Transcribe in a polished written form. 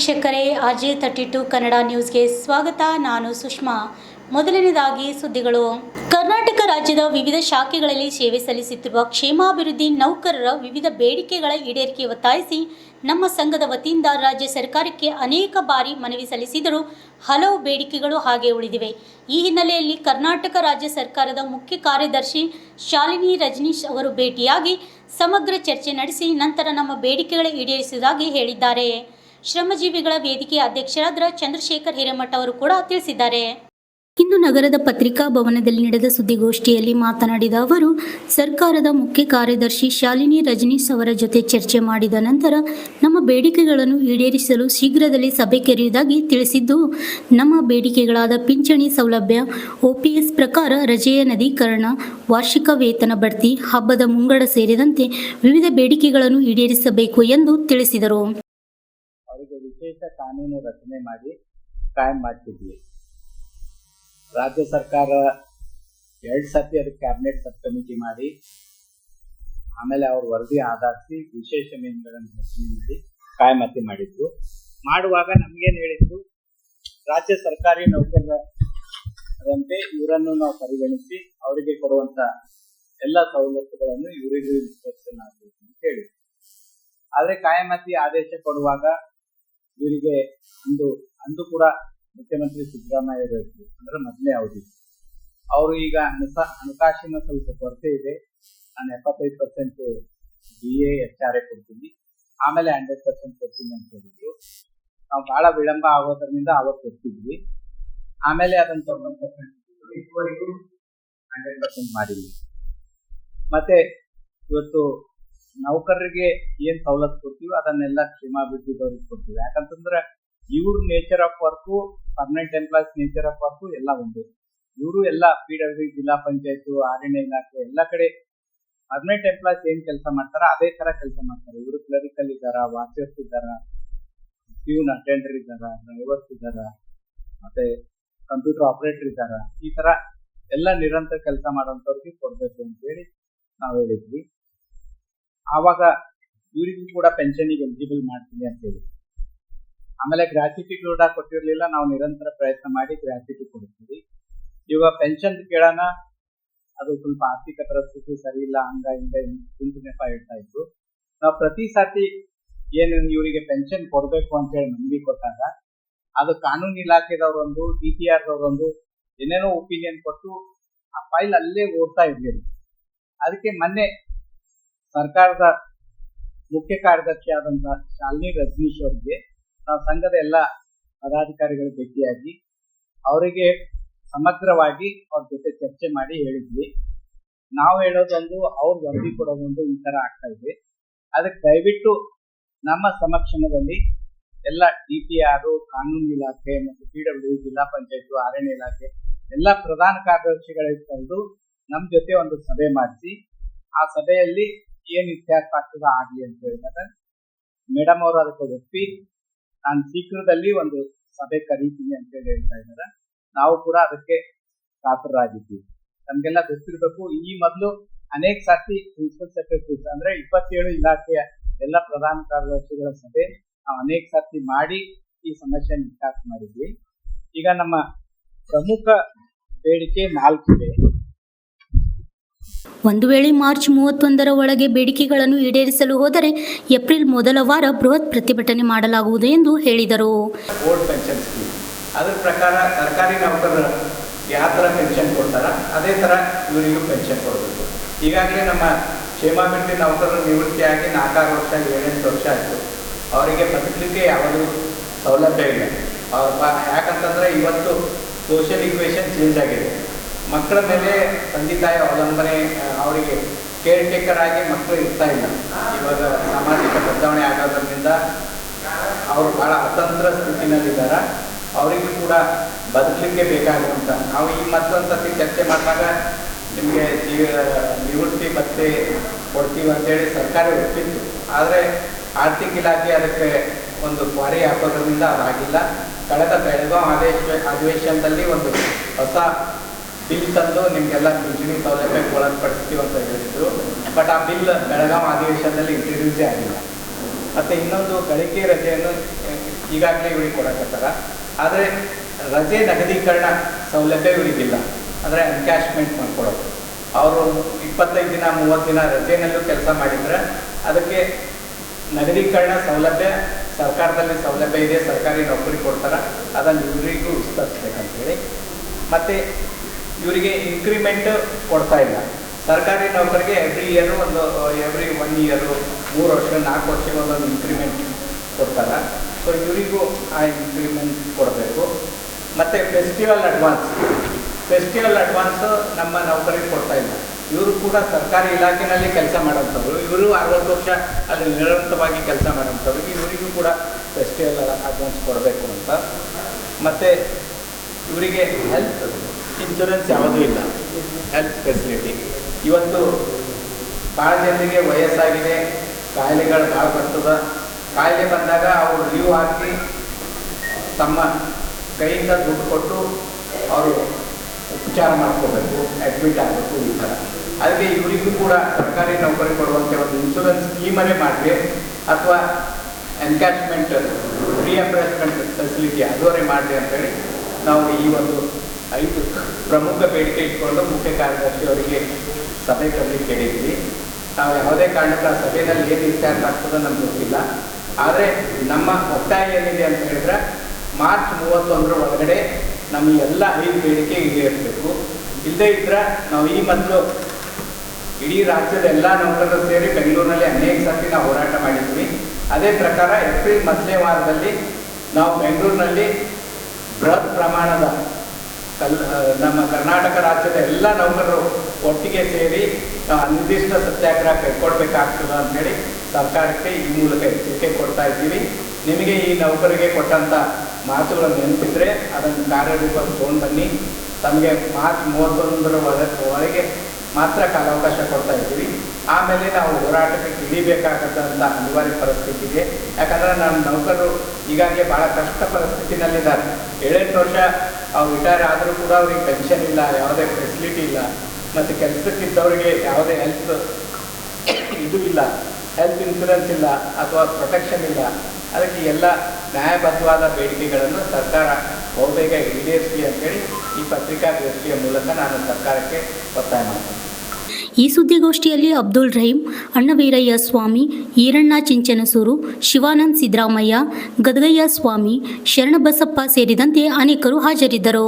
ವೀಕ್ಷಕರೇ, RJ32 ಕನ್ನಡ ನ್ಯೂಸ್ಗೆ ಸ್ವಾಗತ. ನಾನು ಸುಷ್ಮಾ. ಮೊದಲನೇದಾಗಿ ಸುದ್ದಿಗಳು. ಕರ್ನಾಟಕ ರಾಜ್ಯದ ವಿವಿಧ ಶಾಖೆಗಳಲ್ಲಿ ಸೇವೆ ಸಲ್ಲಿಸುತ್ತಿರುವ ಕ್ಷೇಮಾಭಿವೃದ್ಧಿ ನೌಕರರ ವಿವಿಧ ಬೇಡಿಕೆಗಳ ಈಡೇರಿಕೆ ಒತ್ತಾಯಿಸಿ ನಮ್ಮ ಸಂಘದ ವತಿಯಿಂದ ರಾಜ್ಯ ಸರ್ಕಾರಕ್ಕೆ ಅನೇಕ ಬಾರಿ ಮನವಿ ಸಲ್ಲಿಸಿದರೂ ಹಲವು ಬೇಡಿಕೆಗಳು ಹಾಗೆ ಉಳಿದಿವೆ. ಈ ಹಿನ್ನೆಲೆಯಲ್ಲಿ ಕರ್ನಾಟಕ ರಾಜ್ಯ ಸರ್ಕಾರದ ಮುಖ್ಯ ಕಾರ್ಯದರ್ಶಿ ಶಾಲಿನಿ ರಜನೀಶ್ ಅವರು ಭೇಟಿಯಾಗಿ ಸಮಗ್ರ ಚರ್ಚೆ ನಡೆಸಿ ನಂತರ ನಮ್ಮ ಬೇಡಿಕೆಗಳ ಈಡೇರಿಸುವುದಾಗಿ ಹೇಳಿದ್ದಾರೆ. ಶ್ರಮಜೀವಿಗಳ ವೇದಿಕೆಯ ಅಧ್ಯಕ್ಷರಾದ ಚಂದ್ರಶೇಖರ್ ಹಿರೇಮಠ ಅವರು ಕೂಡ ತಿಳಿಸಿದ್ದಾರೆ. ಇಂದು ನಗರದ ಪತ್ರಿಕಾ ಭವನದಲ್ಲಿ ನಡೆದ ಸುದ್ದಿಗೋಷ್ಠಿಯಲ್ಲಿ ಮಾತನಾಡಿದ ಅವರು, ಸರ್ಕಾರದ ಮುಖ್ಯ ಕಾರ್ಯದರ್ಶಿ ಶಾಲಿನಿ ರಜನೀಶ್ ಅವರ ಜೊತೆ ಚರ್ಚೆ ಮಾಡಿದ ನಂತರ ನಮ್ಮ ಬೇಡಿಕೆಗಳನ್ನು ಈಡೇರಿಸಲು ಶೀಘ್ರದಲ್ಲಿ ಸಭೆ ಕರೆಯುವುದಾಗಿ ತಿಳಿಸಿದ್ದು, ನಮ್ಮ ಬೇಡಿಕೆಗಳಾದ ಪಿಂಚಣಿ ಸೌಲಭ್ಯ, OPS ಪ್ರಕಾರ ರಜೆಯ ನವೀಕರಣ, ವಾರ್ಷಿಕ ವೇತನ ಬಡ್ತಿ, ಹಬ್ಬದ ಮುಂಗಡ ಸೇರಿದಂತೆ ವಿವಿಧ ಬೇಡಿಕೆಗಳನ್ನು ಈಡೇರಿಸಬೇಕು ಎಂದು ತಿಳಿಸಿದರು. ಅವರಿಗೆ ವಿಶೇಷ ಕಾನೂನು ರಚನೆ ಮಾಡಿ ಕಾಯಂ ಮಾಡ್ತಿದ್ವಿ. ರಾಜ್ಯ ಸರ್ಕಾರ 2 ಸರ್ತಿ ಅದಕ್ಕೆ ಕ್ಯಾಬಿನೆಟ್ ಸಬ್ ಕಮಿಟಿ ಮಾಡಿ ಆಮೇಲೆ ಅವ್ರ ವರದಿ ಆಧರಿಸಿ ವಿಶೇಷ ಮೇನ್ಗಳನ್ನು ರಚನೆ ಮಾಡಿ ಕಾಯಮತಿ ಮಾಡಿದ್ರು. ಮಾಡುವಾಗ ನಮ್ಗೇನು ಹೇಳಿದ್ರು, ರಾಜ್ಯ ಸರ್ಕಾರಿ ನೌಕರರಂತೆ ಇವರನ್ನು ನಾವು ಪರಿಗಣಿಸಿ ಅವರಿಗೆ ಕೊಡುವಂತ ಎಲ್ಲ ಸವಲತ್ತುಗಳನ್ನು ಇವರಿಗೂ ಇನ್ಸ್ಟ್ರಕ್ಷನ್ ಆಗಬೇಕು ಅಂತ ಹೇಳಿದ್ರು. ಆದ್ರೆ ಕಾಯಮತಿ ಆದೇಶ ಕೊಡುವಾಗ ಇವರಿಗೆ ಅಂದು ಕೂಡ ಮುಖ್ಯಮಂತ್ರಿ ಸಿದ್ದರಾಮಯ್ಯ ಇರಬೇಕು, ಅಂದ್ರೆ ಮೊದಲೇ ಅವಧಿ. ಅವರು ಈಗ ಹಣಕಾಸಿನ ಸ್ವಲ್ಪ ಕೊರತೆ ಇದೆ, ನಾನು 75% BA HRA ಕೊಡ್ತೀನಿ, ಆಮೇಲೆ 100% ಕೊಡ್ತೀನಿ ಅಂತ ಹೇಳಿದ್ರು. ನಾವು ಬಹಳ ವಿಳಂಬ ಆಗೋದ್ರಿಂದ ಅವತ್ತು ಕೊಡ್ತಿದ್ವಿ, ಆಮೇಲೆ ಅದನ್ನು 90% ಇದುವರೆಗೂ 100% ಮಾಡಿದ್ವಿ. ಮತ್ತೆ ಇವತ್ತು ನೌಕರರಿಗೆ ಏನ್ ಸವಲತ್ತು ಕೊಡ್ತೀವಿ ಅದನ್ನೆಲ್ಲ ಕ್ಷೇಮಾಭಿವೃದ್ಧಿದವ್ರಿಗೆ ಕೊಡ್ತೀವಿ. ಯಾಕಂತಂದ್ರೆ ಇವ್ರ nature of work, permanent employees nature of work ಎಲ್ಲ ಒಂದು. ಇವರು ಎಲ್ಲ PWD, ಜಿಲ್ಲಾ ಪಂಚಾಯತ್, ಅರಣ್ಯ ಇಲಾಖೆ ಎಲ್ಲ ಕಡೆ ಪರ್ಮನೆಂಟ್ ಎಂಪ್ಲಾಯ್ಸ್ ಏನ್ ಕೆಲಸ ಮಾಡ್ತಾರ ಅದೇ ತರ ಕೆಲಸ ಮಾಡ್ತಾರೆ. ಇವರು ಕ್ಲರಿಕಲ್ ಇದ್ದಾರ, ವಾಚರ್ಸ್ ಇದ್ದಾರ, ಪ್ಯೂನ್ ಅಟೆಂಡರ್ ಇದ್ದಾರ, ಡ್ರೈವರ್ಸ್ ಇದ್ದಾರ, ಮತ್ತೆ ಕಂಪ್ಯೂಟರ್ ಆಪರೇಟರ್ ಇದ್ದಾರ. ಈ ತರ ಎಲ್ಲ ನಿರಂತರ ಕೆಲಸ ಮಾಡುವಂತವ್ರಿಗೆ ಕೊಡ್ಬೇಕು ಅಂತ ಹೇಳಿ ನಾವು ಹೇಳಿದ್ವಿ. ಆವಾಗ ಇವರಿಗೂ ಕೂಡ ಪೆನ್ಷನ್ಗೆ ಎಲಿಜಿಬಲ್ ಮಾಡ್ತೀನಿ ಅಂತ ಹೇಳಿ. ಆಮೇಲೆ ಗ್ರಾಚ್ಯುಟಿ ಕೂಡ ಕೊಟ್ಟಿರ್ಲಿಲ್ಲ, ನಾವು ನಿರಂತರ ಪ್ರಯತ್ನ ಮಾಡಿ ಗ್ರಾಚ್ಯುಟಿ ಕೊಡ್ತೀವಿ. ಇವಾಗ ಪೆನ್ಷನ್ ಕೇಳೋಣ, ಅದು ಸ್ವಲ್ಪ ಆರ್ಥಿಕ ಪರಿಸ್ಥಿತಿ ಸರಿ ಇಲ್ಲ, ಹಂಗ ಹಿಂಗ ಗುಂಪು ನೆಪ ಇಡ್ತಾ ಇದ್ರು. ನಾವು ಪ್ರತಿ ಸಾರಿ ಏನು ಇವರಿಗೆ ಪೆನ್ಷನ್ ಕೊಡ್ಬೇಕು ಅಂತ ಹೇಳಿ ಮನವಿ ಕೊಟ್ಟಾಗ ಅದು ಕಾನೂನು ಇಲಾಖೆದವ್ರೊಂದು, DTR ದವ್ರೊಂದು ಏನೇನೋ ಒಪಿನಿಯನ್ ಕೊಟ್ಟು ಆ ಫೈಲ್ ಅಲ್ಲೇ ಓಡ್ತಾ ಇರ್ಲಿಲ್ಲ. ಅದಕ್ಕೆ ಮೊನ್ನೆ ಸರ್ಕಾರದ ಮುಖ್ಯ ಕಾರ್ಯದರ್ಶಿ ಆದಂತ ಶಾಲಿನಿ ರಜನೀಶ್ ಅವರಿಗೆ ನಾವು ಸಂಘದ ಎಲ್ಲ ಪದಾಧಿಕಾರಿಗಳು ಭೇಟಿಯಾಗಿ ಅವರಿಗೆ ಸಮಗ್ರವಾಗಿ ಅವ್ರ ಜೊತೆ ಚರ್ಚೆ ಮಾಡಿ ಹೇಳಿದ್ವಿ. ನಾವು ಹೇಳೋದೊಂದು, ಅವ್ರ ವರದಿ ಕೊಡೋದೊಂದು, ಈ ತರ ಆಗ್ತಾ ಇದೆ. ಅದಕ್ಕೆ ದಯವಿಟ್ಟು ನಮ್ಮ ಸಮಕ್ಷಮದಲ್ಲಿ ಎಲ್ಲ DTR, ಕಾನೂನು ಇಲಾಖೆ ಮತ್ತು PWD, ಜಿಲ್ಲಾ ಪಂಚಾಯತ್, ಅರಣ್ಯ ಇಲಾಖೆ ಎಲ್ಲ ಪ್ರಧಾನ ಕಾರ್ಯದರ್ಶಿಗಳಿಗೆ ತಂದು ನಮ್ಮ ಜೊತೆ ಒಂದು ಸಭೆ ಮಾಡಿಸಿ ಆ ಸಭೆಯಲ್ಲಿ ಏನ್ ಇತ್ಯರ್ಥ ಆಗ್ತದ ಆಗ್ಲಿ ಅಂತ ಹೇಳಿದಾಗ ಮೇಡಮ್ ಅವರು ಅದಕ್ಕೆ ಒಪ್ಪಿ ನಾನು ಶೀಘ್ರದಲ್ಲಿ ಒಂದು ಸಭೆ ಕರೀತೀನಿ ಅಂತ ಹೇಳಿ ಹೇಳ್ತಾ ಇದ್ದಾರೆ. ನಾವು ಕೂಡ ಅದಕ್ಕೆ ಕಾತರರಾಗಿದ್ದೀವಿ. ನಮ್ಗೆಲ್ಲ ಗೊತ್ತಿರಬೇಕು, ಈ ಮೊದಲು ಅನೇಕ ಸಾರಿ ಪ್ರಿನ್ಸಿಪಲ್ ಸೆಕ್ರೆಟರೀಸ್ ಅಂದ್ರೆ 27 ಇಲಾಖೆಯ ಎಲ್ಲ ಪ್ರಧಾನ ಕಾರ್ಯದರ್ಶಿಗಳ ಸಭೆ ನಾವು ಅನೇಕ ಸಾರಿ ಮಾಡಿ ಈ ಸಮಸ್ಯೆ ಇತ್ಯರ್ಥ ಮಾಡಿದ್ವಿ. ಈಗ ನಮ್ಮ ಪ್ರಮುಖ ಬೇಡಿಕೆ 4 ಇದೆ. ಒಂದು ವೇಳೆ ಮಾರ್ಚ್ 31ರ ಒಳಗೆ ಬೇಡಿಕೆಗಳನ್ನು ಈಡೇರಿಸಲು ಹೋದರೆ ಏಪ್ರಿಲ್ ಮೊದಲ ವಾರ ಬೃಹತ್ ಪ್ರತಿಭಟನೆ ಮಾಡಲಾಗುವುದು ಎಂದು ಹೇಳಿದರು. ಓಲ್ಡ್ ಪೆನ್ಷನ್ ಸ್ಕೀಮ್ ಅದರ ಪ್ರಕಾರ ಸರ್ಕಾರಿ ನೌಕರರು ಯಾವ ಥರ ಪೆನ್ಷನ್ ಕೊಡ್ತಾರ ಅದೇ ಥರ ಇವರಿಗೂ ಪೆನ್ಷನ್ ಕೊಡಬೇಕು. ಈಗಾಗಲೇ ನಮ್ಮ ಕ್ಷೇಮಾಭಿವೃದ್ಧಿ ನೌಕರರು ನಿವೃತ್ತಿಯಾಗಿ 4 ವರ್ಷ 7-8 ವರ್ಷ ಆಯಿತು. ಅವರಿಗೆ ಬದುಕಲಿಕ್ಕೆ ಯಾವುದೂ ಸೌಲಭ್ಯ ಇಲ್ಲ. ಯಾಕಂತಂದರೆ ಇವತ್ತು ಸೋಷಿಯಲ್ ಇಕ್ವೇಷನ್ ಚೇಂಜ್ ಆಗಿದೆ. ಮಕ್ಕಳ ಮೇಲೆ ತಂದೆ ತಾಯಿ ಅವಲಂಬನೆ, ಅವರಿಗೆ ಕೇರ್ ಟೇಕರ್ ಆಗಿ ಮಕ್ಕಳು ಇರ್ತಾ ಇಲ್ಲ. ಇವಾಗ ಸಾಮಾಜಿಕ ಬದಲಾವಣೆ ಆಗೋದ್ರಿಂದ ಅವರು ಬಹಳ ಅತಂತ್ರ ಸ್ಥಿತಿನಲ್ಲಿದ್ದಾರೆ. ಅವರಿಗೂ ಕೂಡ ಬದುಕಲಿಕ್ಕೆ ಬೇಕಾಗುವಂಥ, ನಾವು ಈ ಮತ್ತೊಂದು ಸತಿ ಚರ್ಚೆ ಮಾಡಿದಾಗ ನಿಮಗೆ ನಿವೃತ್ತಿ ಭತ್ಯೆ ಕೊಡ್ತೀವಿ ಅಂತೇಳಿ ಸರ್ಕಾರ ಒಪ್ಪಿತ್ತು. ಆದರೆ ಆರ್ಥಿಕ ಇಲಾಖೆ ಅದಕ್ಕೆ ಒಂದು ಕ್ವಾರಿ ಹಾಕೋದ್ರಿಂದ ಅದಾಗಿಲ್ಲ. ಕಳೆದ ಬೆಳಗಾವಿ ಅಧಿವೇಶನದಲ್ಲಿ ಒಂದು ಹೊಸ ಬಿಲ್ ತಂದು ನಿಮಗೆಲ್ಲ ಪಿಂಚಣಿ ಸೌಲಭ್ಯಕ್ಕೆ ಒಳಪಡಿಸ್ತೀವಿ ಅಂತ ಹೇಳಿದ್ರು. ಬಟ್ ಆ ಬಿಲ್ ಬೆಳಗಾವಿ ಅಧಿವೇಶನದಲ್ಲಿ ಇಂಟ್ರಡ್ಯೂಸೇ ಆಗಿಲ್ಲ. ಮತ್ತು ಇನ್ನೊಂದು ಗಳಿಕೆ ರಜೆಯನ್ನು ಈಗಾಗಲೇ ಇವ್ರಿಗೆ ಕೊಡಕತ್ತಾರ. ಆದರೆ ರಜೆ ನಗದೀಕರಣ ಸೌಲಭ್ಯ ಇವರಿಗಿಲ್ಲ. ಅಂದರೆ ಎನ್ಕ್ಯಾಶ್ಮೆಂಟ್ ಮಾಡ್ಕೊಡೋದು. ಅವರು 25 ದಿನ 30 ದಿನ ರಜೆನಲ್ಲೂ ಕೆಲಸ ಮಾಡಿದ್ರೆ ಅದಕ್ಕೆ ನಗದೀಕರಣ ಸೌಲಭ್ಯ ಸರ್ಕಾರದಲ್ಲಿ ಸೌಲಭ್ಯ ಇದೆ, ಸರ್ಕಾರಿ ನೌಕರಿ ಕೊಡ್ತಾರೆ, ಅದನ್ನು ಇವರಿಗೂ ವಿಸ್ತರಿಸ್ಬೇಕಂತೇಳಿ. ಮತ್ತು ಇವರಿಗೆ ಇನ್ಕ್ರಿಮೆಂಟ್ ಕೊಡ್ತಾ ಇಲ್ಲ. ಸರ್ಕಾರಿ ನೌಕರಿಗೆ ಎವ್ರಿ 1 ಇಯರು 3 ವರ್ಷ 4 ವರ್ಷಕ್ಕೆ ಒಂದೊಂದು ಇನ್ಕ್ರಿಮೆಂಟ್ ಕೊಡ್ತಾರೆ. ಸೊ ಇವರಿಗೂ ಆ ಇನ್ಕ್ರಿಮೆಂಟ್ ಕೊಡಬೇಕು. ಮತ್ತು ಫೆಸ್ಟಿವಲ್ ಅಡ್ವಾನ್ಸು ನಮ್ಮ ನೌಕರಿಗೆ ಕೊಡ್ತಾ ಇಲ್ಲ. ಇವರು ಕೂಡ ಸರ್ಕಾರಿ ಇಲಾಖೆಯಲ್ಲಿ ಕೆಲಸ ಮಾಡೋಂಥವ್ರು, ಇವರು 60 ವರ್ಷ ಅಲ್ಲಿ ನಿರಂತರವಾಗಿ ಕೆಲಸ ಮಾಡೋಂಥವ್ರು, ಇವರಿಗೂ ಕೂಡ ಫೆಸ್ಟಿವಲ್ ಅಡ್ವಾನ್ಸ್ ಕೊಡಬೇಕು ಅಂತ. ಮತ್ತು ಇವರಿಗೆ ಹೆಲ್ತ್ ಇನ್ಶೂರೆನ್ಸ್ ಯಾವುದೂ ಇಲ್ಲ, ಹೆಲ್ತ್ ಫೆಸಿಲಿಟಿ. ಇವತ್ತು ಭಾಳ ಜನರಿಗೆ ವಯಸ್ಸಾಗಿದೆ, ಕಾಯಿಲೆಗಳು ಭಾಳ ಬರ್ತದೆ. ಕಾಯಿಲೆ ಬಂದಾಗ ಅವರು ಲೀವ್ ಹಾಕಿ ತಮ್ಮ ಕೈಯಿಂದ ದುಡ್ಡು ಕೊಟ್ಟು ಅವರು ಉಪಚಾರ ಮಾಡ್ಕೋಬೇಕು, ಅಡ್ಮಿಟ್ ಆಗಬೇಕು, ಈ ಥರ. ಅದಕ್ಕೆ ಇವರಿಗೂ ಕೂಡ ಸರ್ಕಾರಿ ನೌಕರಿ ಕೊಡುವಂತೆ ಒಂದು ಇನ್ಶೂರೆನ್ಸ್ ಸ್ಕೀಮನ್ನೇ ಮಾಡಲಿ, ಅಥವಾ ಎನ್ಕ್ಯಾಶ್ಮೆಂಟ್ ರಿಎಂಬರ್ಸ್ಮೆಂಟ್ ಫೆಸಿಲಿಟಿ ಅದವರೇ ಮಾಡಲಿ ಅಂತೇಳಿ ನಾವು ಈ ಒಂದು 5 ಪ್ರಮುಖ ಬೇಡಿಕೆ ಇಟ್ಕೊಂಡು ಮುಖ್ಯ ಕಾರ್ಯದರ್ಶಿ ಅವರಿಗೆ ಸಭೆ ಕರೆದು ಕೇಳಿದ್ವಿ. ನಾವು ಯಾವುದೇ ಕಾರಣಕ್ಕೆ ಆ ಸಭೆಯಲ್ಲಿ ಏನು ಇತ್ಯರ್ಥ ಆಗ್ತದೋ ನಮ್ಗೆ ಗೊತ್ತಿಲ್ಲ. ಆದರೆ ನಮ್ಮ ಒತ್ತಾಯ ಏನಿದೆ ಅಂತ ಹೇಳಿದ್ರೆ ಮಾರ್ಚ್ 31 ಒಳಗಡೆ ನಮ್ಮ ಎಲ್ಲ 5 ಬೇಡಿಕೆ ಈಡೇರಿಸಬೇಕು. ಇಲ್ಲದೇ ಇದ್ರೆ ನಾವು ಈ ಮೊದಲು ಇಡೀ ರಾಜ್ಯದ ಎಲ್ಲ ನೌಕರರು ಸೇರಿ ಬೆಂಗಳೂರಿನಲ್ಲಿ ಅನೇಕ ಸರ್ತಿ ನಾವು ಹೋರಾಟ ಮಾಡಿದ್ವಿ. ಅದೇ ಪ್ರಕಾರ ಏಪ್ರಿಲ್ ಮೊದಲನೇ ವಾರದಲ್ಲಿ ನಾವು ಬೆಂಗಳೂರಿನಲ್ಲಿ ಬೃಹತ್ ಪ್ರಮಾಣದ ನಮ್ಮ ಕರ್ನಾಟಕ ರಾಜ್ಯದ ಎಲ್ಲ ನೌಕರರು ಒಟ್ಟಿಗೆ ಸೇರಿ ಅನಿರ್ದಿಷ್ಟ ಸತ್ಯಾಗ್ರಹ ಕೈಗೊಳ್ಳಬೇಕಾಗ್ತದೆ ಅಂಥೇಳಿ ಸರ್ಕಾರಕ್ಕೆ ಈ ಮೂಲಕ ಎಚ್ಚರಿಕೆ ಕೊಡ್ತಾ ಇದ್ದೀವಿ. ನಿಮಗೆ ಈ ನೌಕರಿಗೆ ಕೊಟ್ಟಂಥ ಮಾತುಗಳನ್ನು ನೆನಪಿದ್ರೆ ಅದನ್ನು ಕಾರ್ಯರೂಪ ತೊಗೊಂಡು ಬನ್ನಿ. ತಮಗೆ ಮಾರ್ಚ್ 31 ಒಳಗೆ ಮಾತ್ರ ಕಾಲಾವಕಾಶ ಕೊಡ್ತಾ ಇದ್ದೀವಿ. ಆಮೇಲೆ ನಾವು ಹೋರಾಟಕ್ಕೆ ಇಳಿಬೇಕಾಗತ್ತಂಥ ಅನಿವಾರ್ಯ ಪರಿಸ್ಥಿತಿ ಇದೆ. ಯಾಕಂದರೆ ನಮ್ಮ ನೌಕರರು ಈಗಾಗಲೇ ಭಾಳ ಕಷ್ಟ ಪರಿಸ್ಥಿತಿನಲ್ಲಿದ್ದಾರೆ. 7-8 ವರ್ಷ ಅವ್ರು ರಿಟೈರ್ ಆದರೂ ಕೂಡ ಅವ್ರಿಗೆ ಪೆನ್ಷನ್ ಇಲ್ಲ, ಯಾವುದೇ ಫೆಸಿಲಿಟಿ ಇಲ್ಲ, ಮತ್ತು ಕೆಲಸಕ್ಕಿದ್ದವರಿಗೆ ಯಾವುದೇ ಹೆಲ್ತ್ ಇಲ್ಲ, ಹೆಲ್ತ್ ಇನ್ಶೂರೆನ್ಸ್ ಇಲ್ಲ ಅಥವಾ ಪ್ರೊಟೆಕ್ಷನ್ ಇಲ್ಲ. ಅದಕ್ಕೆ ಎಲ್ಲ ನ್ಯಾಯಬದ್ಧವಾದ ಬೇಡಿಕೆಗಳನ್ನು ಸರ್ಕಾರ ಬಹುಬೇಗ ಈಡೇರಿಸಲಿ ಅಂತೇಳಿ ಈ ಪತ್ರಿಕಾಗೋಷ್ಠಿಯ ಮೂಲಕ ನಾನು ಸರ್ಕಾರಕ್ಕೆ ಒತ್ತಾಯ ಮಾಡ್ತೀನಿ. ಈ ಸುದ್ದಿಗೋಷ್ಠಿಯಲ್ಲಿ ಅಬ್ದುಲ್ ರಹೀಂ, ಅಣ್ಣವೀರಯ್ಯ ಸ್ವಾಮಿ, ಈರಣ್ಣ ಚಿಂಚನಸೂರು, ಶಿವಾನಂದ್ ಸಿದ್ದರಾಮಯ್ಯ, ಗದಗಯ್ಯ ಸ್ವಾಮಿ, ಶರಣಬಸಪ್ಪ ಸೇರಿದಂತೆ ಅನೇಕರು ಹಾಜರಿದ್ದರು.